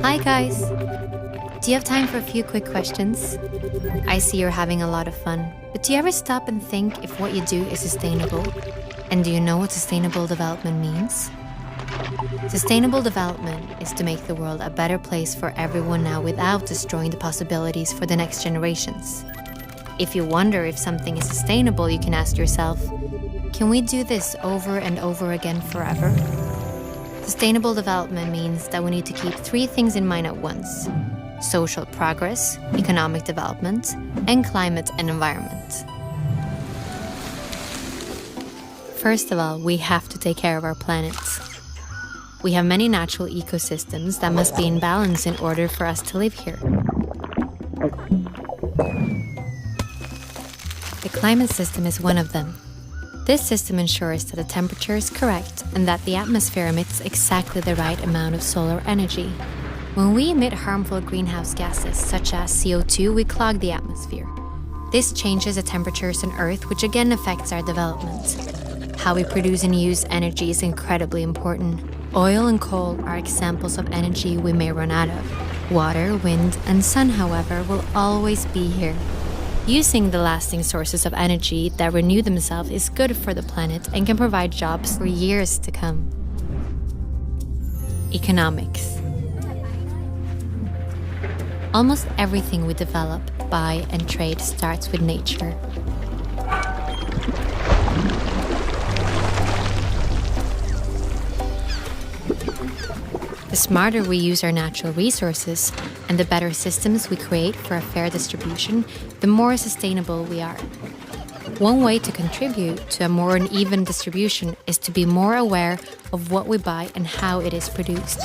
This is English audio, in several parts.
Hi guys! Do you have time for a few quick questions? I see you're having a lot of fun, but do you ever stop and think if what you do is sustainable? And do you know what sustainable development means? Sustainable development is to make the world a better place for everyone now without destroying the possibilities for the next generations. If you wonder if something is sustainable, you can ask yourself, can we do this over and over again forever? Sustainable development means that we need to keep three things in mind at once: social progress, economic development, and climate and environment. First of all, we have to take care of our planet. We have many natural ecosystems that must be in balance in order for us to live here. The climate system is one of them. This system ensures that the temperature is correct and that the atmosphere emits exactly the right amount of solar energy. When we emit harmful greenhouse gases, such as CO2, we clog the atmosphere. This changes the temperatures on Earth, which again affects our development. How we produce and use energy is incredibly important. Oil and coal are examples of energy we may run out of. Water, wind, and sun, however, will always be here. Using the lasting sources of energy that renew themselves is good for the planet and can provide jobs for years to come. Economics. Almost everything we develop, buy, and trade starts with nature. The smarter we use our natural resources and the better systems we create for a fair distribution, the more sustainable we are. One way to contribute to a more uneven distribution is to be more aware of what we buy and how it is produced.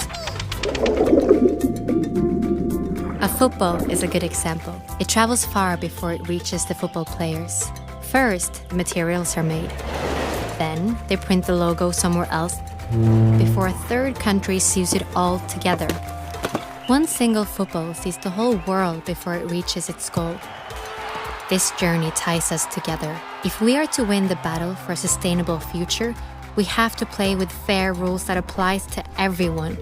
A football is a good example. It travels far before it reaches the football players. First, the materials are made. Then, they print the logo somewhere else before a third country sews it all together. One single football sees the whole world before it reaches its goal. This journey ties us together. If we are to win the battle for a sustainable future, we have to play with fair rules that applies to everyone.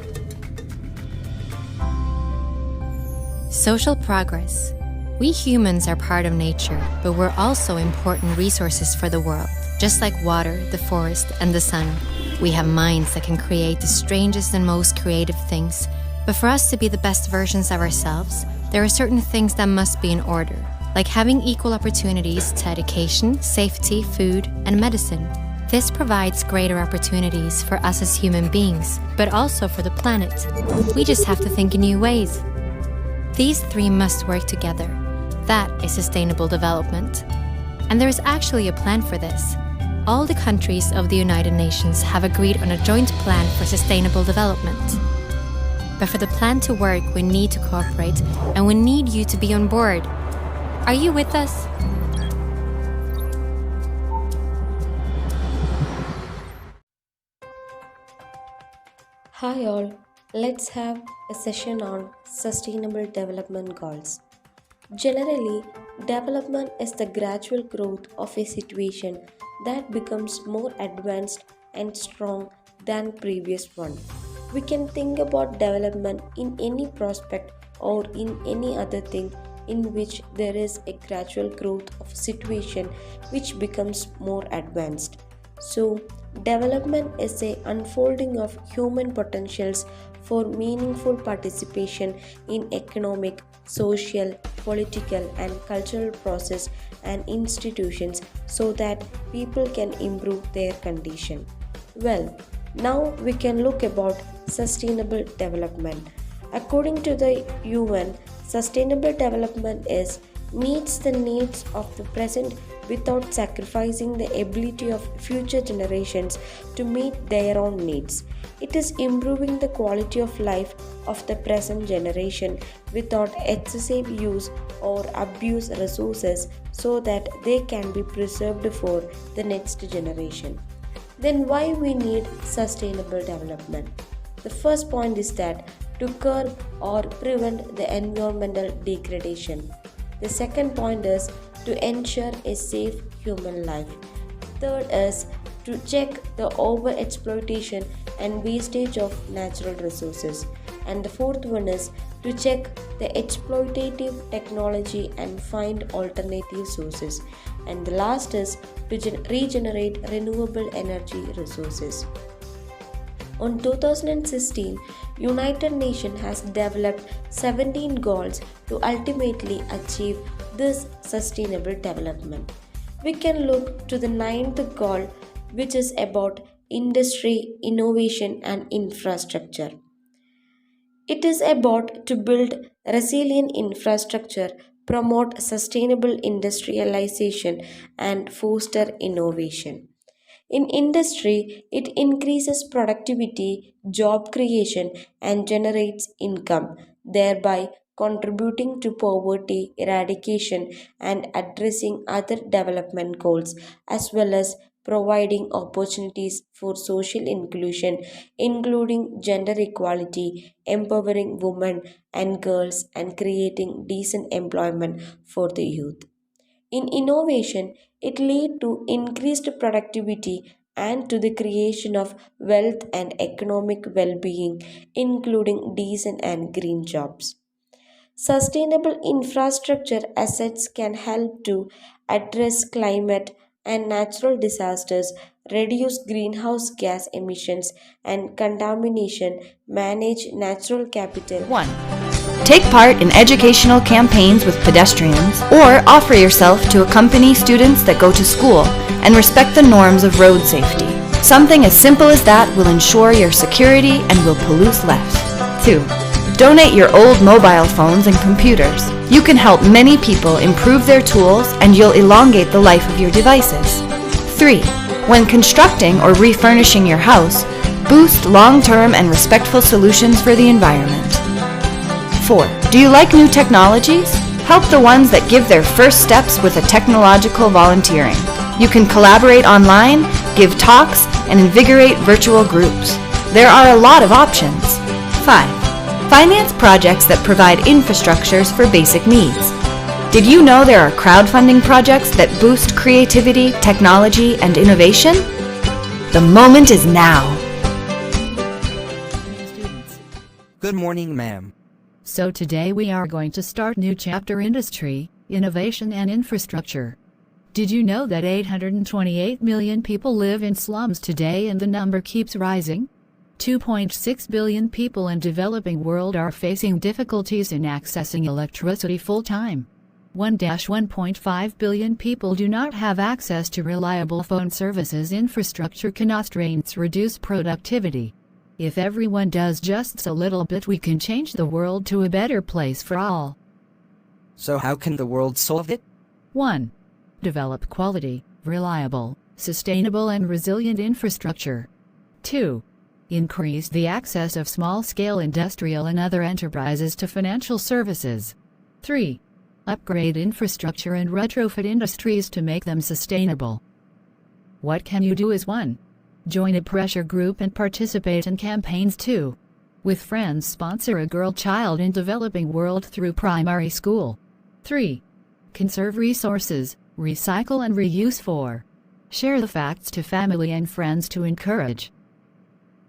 Social progress. We humans are part of nature, but we're also important resources for the world. Just like water, the forest, and the sun, we have minds that can create the strangest and most creative things. But for us to be the best versions of ourselves, there are certain things that must be in order, like having equal opportunities to education, safety, food, and medicine. This provides greater opportunities for us as human beings, but also for the planet. We just have to think in new ways. These three must work together. That is sustainable development. And there is actually a plan for this. All the countries of the United Nations have agreed on a joint plan for sustainable development. But for the plan to work, we need to cooperate, and we need you to be on board. Are you with us? Hi all, let's have a session on sustainable development goals. Generally, development is the gradual growth of a situation that becomes more advanced and strong than previous one. We can think about development in any prospect or in any other thing in which there is a gradual growth of a situation which becomes more advanced. So, development is a unfolding of human potentials for meaningful participation in economic, social, political and cultural process and institutions so that people can improve their condition. Well, now we can look about sustainable development. According to the UN, sustainable development is meets the needs of the present without sacrificing the ability of future generations to meet their own needs. It is improving the quality of life of the present generation without excessive use or abuse resources so that they can be preserved for the next generation. Then why we need sustainable development? The first point is that to curb or prevent the environmental degradation. The second point is to ensure a safe human life. Third is to check the overexploitation and wastage of natural resources. And the fourth one is to check the exploitative technology and find alternative sources. And the last is to regenerate renewable energy resources. On 2016, United Nations has developed 17 goals to ultimately achieve this sustainable development. We can look to the ninth goal, which is about industry, innovation and infrastructure. It is about to build resilient infrastructure, promote sustainable industrialization and foster innovation. In industry, it increases productivity, job creation, and generates income, thereby contributing to poverty eradication and addressing other development goals, as well as providing opportunities for social inclusion, including gender equality, empowering women and girls, and creating decent employment for the youth. In innovation, it led to increased productivity and to the creation of wealth and economic well being, including decent and green jobs. Sustainable infrastructure assets can help to address climate and natural disasters, reduce greenhouse gas emissions and contamination, manage natural capital. 1. Take part in educational campaigns with pedestrians, or offer yourself to accompany students that go to school and respect the norms of road safety. Something as simple as that will ensure your security and will pollute less. 2. Donate your old mobile phones and computers. You can help many people improve their tools and you'll elongate the life of your devices. 3. When constructing or refurnishing your house, boost long-term and respectful solutions for the environment. 4. Do you like new technologies? Help the ones that give their first steps with a technological volunteering. You can collaborate online, give talks, and invigorate virtual groups. There are a lot of options. 5. Finance projects that provide infrastructures for basic needs. Did you know there are crowdfunding projects that boost creativity, technology, and innovation? The moment is now. Good morning, ma'am. So today we are going to start new chapter industry, innovation and infrastructure. Did you know that 828 million people live in slums today and the number keeps rising? 2.6 billion people in developing world are facing difficulties in accessing electricity full-time. 1.5 billion people do not have access to reliable phone services. Infrastructure constraints reduce productivity. If everyone does just a little bit, we can change the world to a better place for all. So how can the world solve it? 1. Develop quality, reliable, sustainable and resilient infrastructure. 2. Increase the access of small-scale industrial and other enterprises to financial services. 3. Upgrade infrastructure and retrofit industries to make them sustainable. What can you do is 1. Join a pressure group and participate in campaigns. 2. With friends sponsor a girl child in developing world through primary school. 3. Conserve resources, recycle and reuse. 4. Share the facts to family and friends to encourage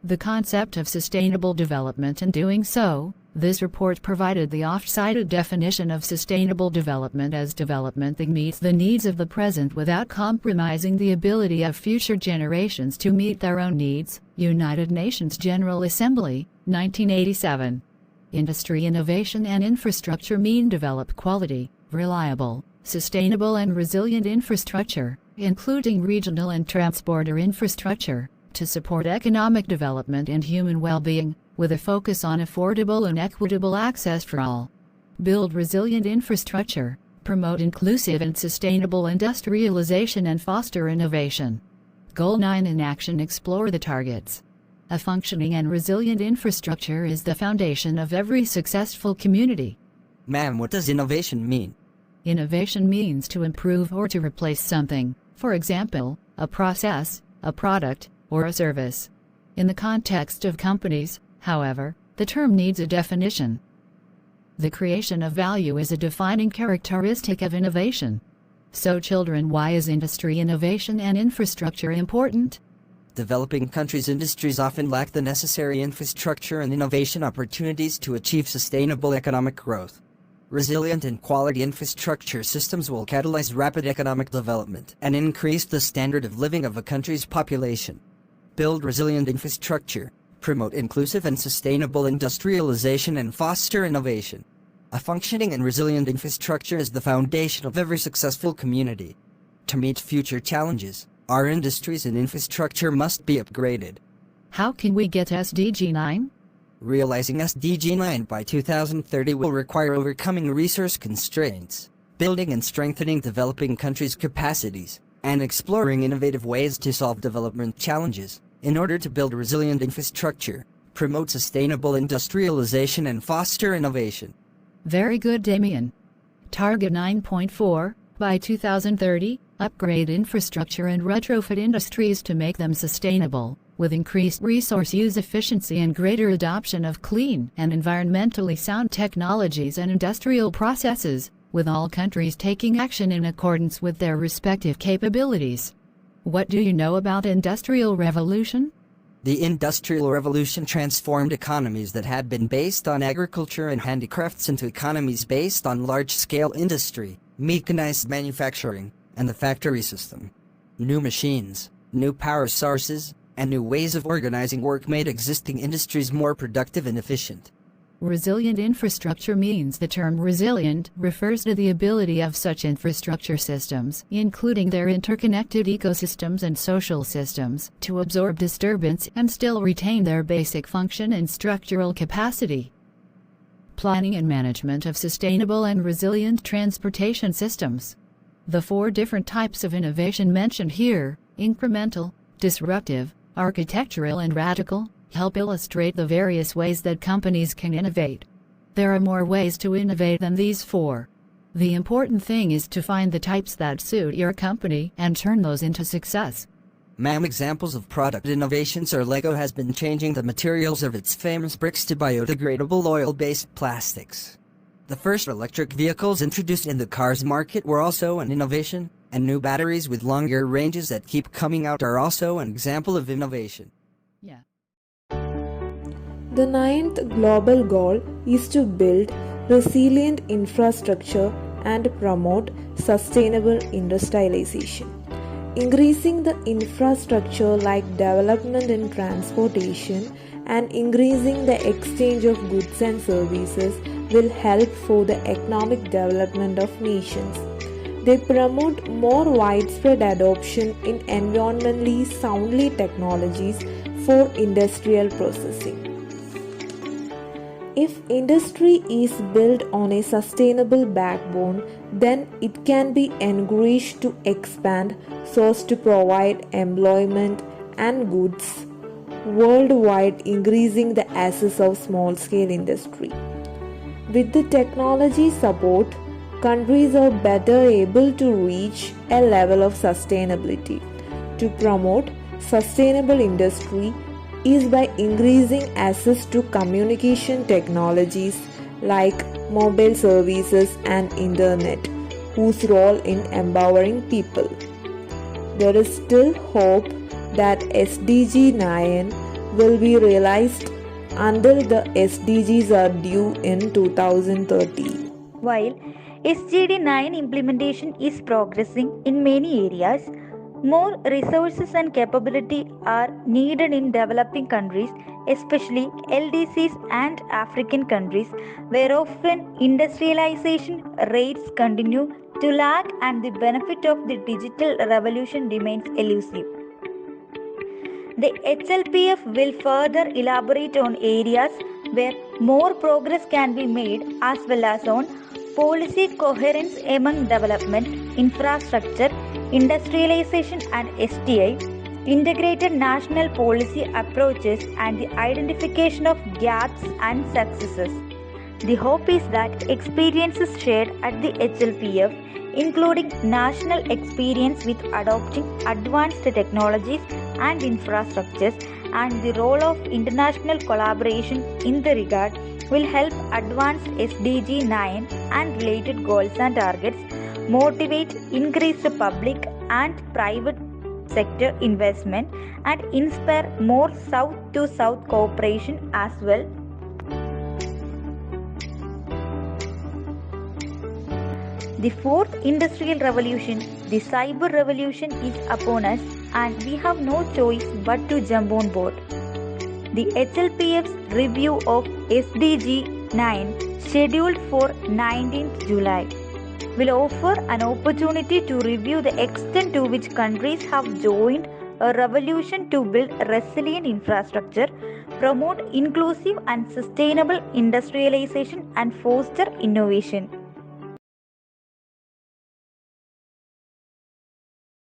the concept of sustainable development. In doing so, this report provided the oft-cited definition of sustainable development as development that meets the needs of the present without compromising the ability of future generations to meet their own needs. United Nations General Assembly, 1987. Industry, innovation and infrastructure mean develop quality, reliable, sustainable and resilient infrastructure, including regional and transporter infrastructure, to support economic development and human well-being, with a focus on affordable and equitable access for all. Build resilient infrastructure, promote inclusive and sustainable industrialization and foster innovation. Goal 9 in action. Explore the targets. A functioning and resilient infrastructure is the foundation of every successful community. Ma'am, what does innovation mean? Innovation means to improve or to replace something, for example, a process, a product, or a service. In the context of companies, however, the term needs a definition. The creation of value is a defining characteristic of innovation. So children, why is industry, innovation and infrastructure important? developing countries' industries often lack the necessary infrastructure and innovation opportunities to achieve sustainable economic growth. Resilient and quality infrastructure systems will catalyze rapid economic development and increase the standard of living of a country's population. Build resilient infrastructure, promote inclusive and sustainable industrialization, and foster innovation. A functioning and resilient infrastructure is the foundation of every successful community. To meet future challenges, our industries and infrastructure must be upgraded. How can we get SDG 9? Realizing SDG 9 by 2030 will require overcoming resource constraints, building and strengthening developing countries' capacities, and exploring innovative ways to solve development challenges in order to build resilient infrastructure, promote sustainable industrialization, and foster innovation. Very good, Damien. Target 9.4, by 2030, upgrade infrastructure and retrofit industries to make them sustainable, with increased resource use efficiency and greater adoption of clean and environmentally sound technologies and industrial processes, with all countries taking action in accordance with their respective capabilities. What do you know about Industrial Revolution? The Industrial Revolution transformed economies that had been based on agriculture and handicrafts into economies based on large-scale industry, mechanized manufacturing, and the factory system. New machines, new power sources, and new ways of organizing work made existing industries more productive and efficient. Resilient infrastructure means the term resilient refers to the ability of such infrastructure systems, including their interconnected ecosystems and social systems, to absorb disturbance and still retain their basic function and structural capacity. Planning and management of sustainable and resilient transportation systems. The 4 different types of innovation mentioned here, incremental, disruptive, architectural, and radical, help illustrate the various ways that companies can innovate. There are more ways to innovate than these 4. The important thing is to find the types that suit your company and turn those into success. Ma'am, examples of product innovations are Lego has been changing the materials of its famous bricks to biodegradable oil-based plastics. The first electric vehicles introduced in the cars market were also an innovation, and new batteries with longer ranges that keep coming out are also an example of innovation. Yeah. The 9th global goal is to build resilient infrastructure and promote sustainable industrialization. Increasing the infrastructure like development in transportation and increasing the exchange of goods and services will help for the economic development of nations. They promote more widespread adoption in environmentally soundly technologies for industrial processing. If industry is built on a sustainable backbone, then it can be encouraged to expand so as to provide employment and goods worldwide, increasing the access of small-scale industry. With the technology support, countries are better able to reach a level of sustainability. To promote sustainable industry is by increasing access to communication technologies like mobile services and internet, whose role in empowering people. There is still hope that SDG 9 will be realized until the SDGs are due in 2030. While SDG 9 implementation is progressing in many areas, more resources and capability are needed in developing countries, especially LDCs and African countries, where often industrialization rates continue to lag and the benefit of the digital revolution remains elusive. The HLPF will further elaborate on areas where more progress can be made, as well as on policy coherence among development, infrastructure, industrialization and STI, integrated national policy approaches, and the identification of gaps and successes. The hope is that experiences shared at the HLPF, including national experience with adopting advanced technologies and infrastructures, and the role of international collaboration in the regard, will help advance SDG 9 and related goals and targets, motivate increased public and private sector investment and inspire more South to South cooperation as well. The fourth industrial revolution, the cyber revolution, is upon us and we have no choice but to jump on board. The HLPF's review of SDG 9 scheduled for 19th July will offer an opportunity to review the extent to which countries have joined a revolution to build resilient infrastructure, promote inclusive and sustainable industrialization and foster innovation.